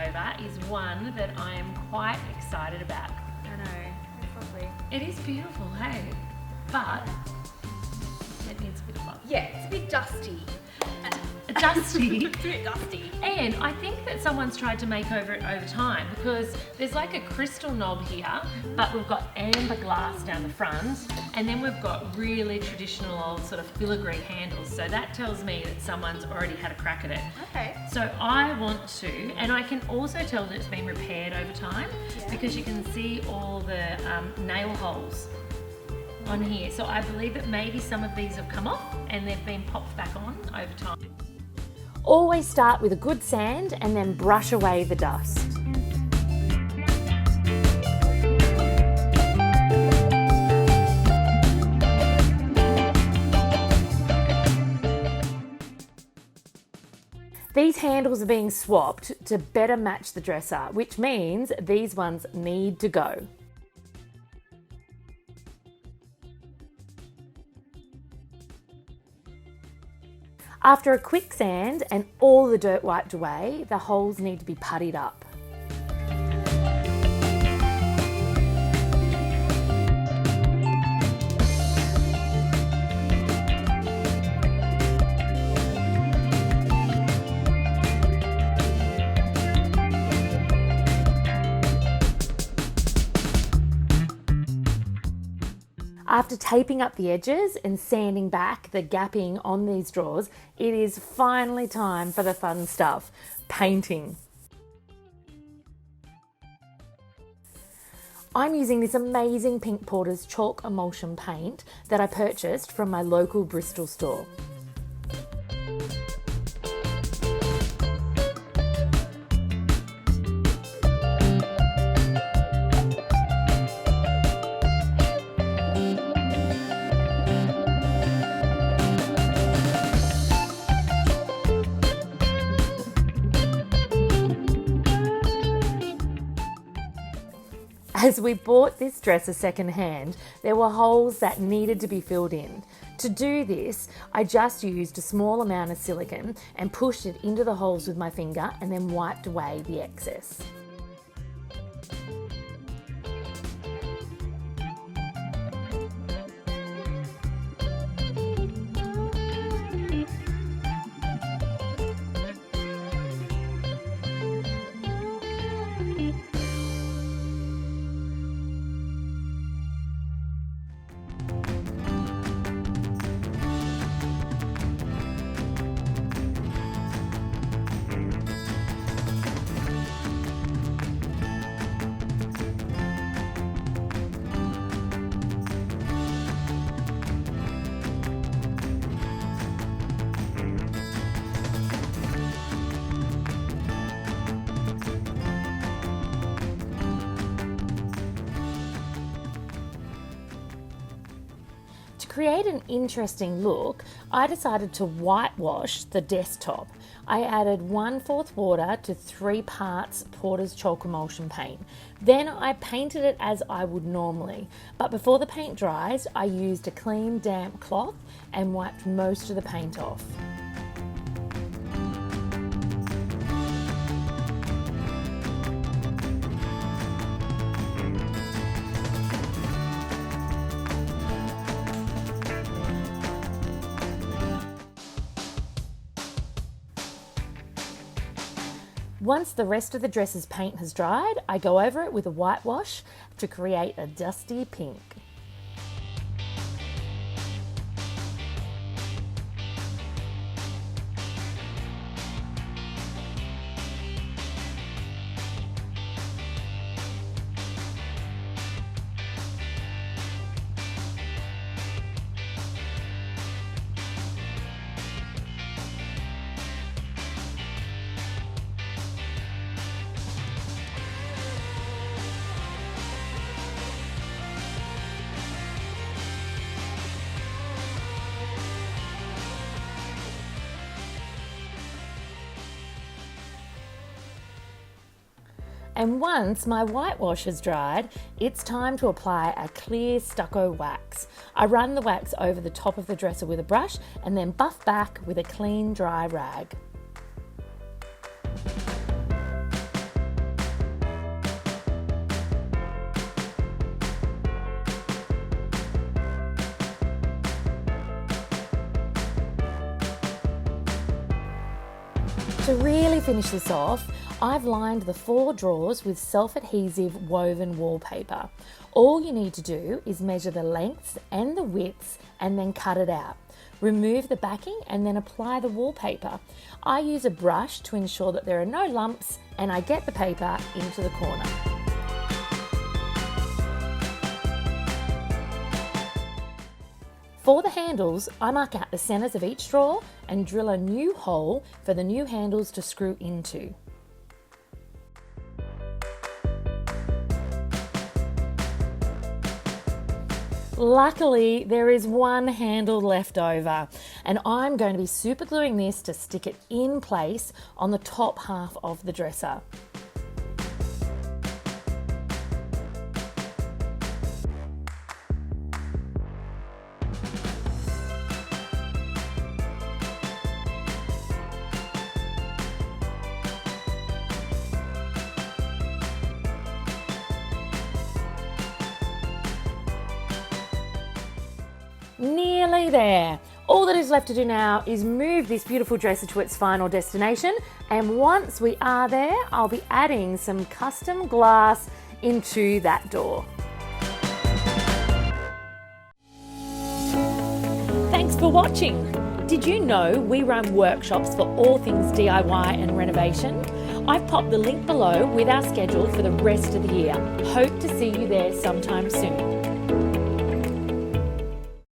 makeover is one that I am quite excited about. I know, it's lovely. It is beautiful, hey? But it needs a bit of love. Yeah, it's a bit dusty. Dusty. It's a bit dusty. And I think that someone's tried to make over it over time, because there's like a crystal knob here, but we've got amber glass down the front, and then we've got really traditional old sort of filigree handles. So that tells me that someone's already had a crack at it. Okay. So I want to, and I can also tell that it's been repaired over time, because you can see all the nail holes on here. So I believe that maybe some of these have come off and they've been popped back on over time. Always start with a good sand and then brush away the dust. These handles are being swapped to better match the dresser, which means these ones need to go. After a quick sand and all the dirt wiped away, the holes need to be puttied up. After taping up the edges and sanding back the gapping on these drawers, it is finally time for the fun stuff, painting. I'm using this amazing Pink Porter's chalk emulsion paint that I purchased from my local Bristol store. As we bought this dresser second-hand, there were holes that needed to be filled in. To do this, I just used a small amount of silicone and pushed it into the holes with my finger and then wiped away the excess. To create an interesting look, I decided to whitewash the desktop. I added 1/4 water to 3 parts Porter's chalk emulsion paint. Then I painted it as I would normally, but before the paint dries, I used a clean damp cloth and wiped most of the paint off. Once the rest of the dresser's paint has dried, I go over it with a whitewash to create a dusty pink. And once my whitewash has dried, it's time to apply a clear stucco wax. I run the wax over the top of the dresser with a brush and then buff back with a clean dry rag. To really finish this off, I've lined the 4 drawers with self-adhesive woven wallpaper. All you need to do is measure the lengths and the widths and then cut it out. Remove the backing and then apply the wallpaper. I use a brush to ensure that there are no lumps, and I get the paper into the corner. For the handles, I mark out the centres of each drawer and drill a new hole for the new handles to screw into. Luckily, there is one handle left over, and I'm going to be super gluing this to stick it in place on the top half of the dresser. Nearly there. All that is left to do now is move this beautiful dresser to its final destination, and once we are there, I'll be adding some custom glass into that door. Thanks for watching. Did you know we run workshops for all things DIY and renovation? I've popped the link below with our schedule for the rest of the year. Hope to see you there sometime soon.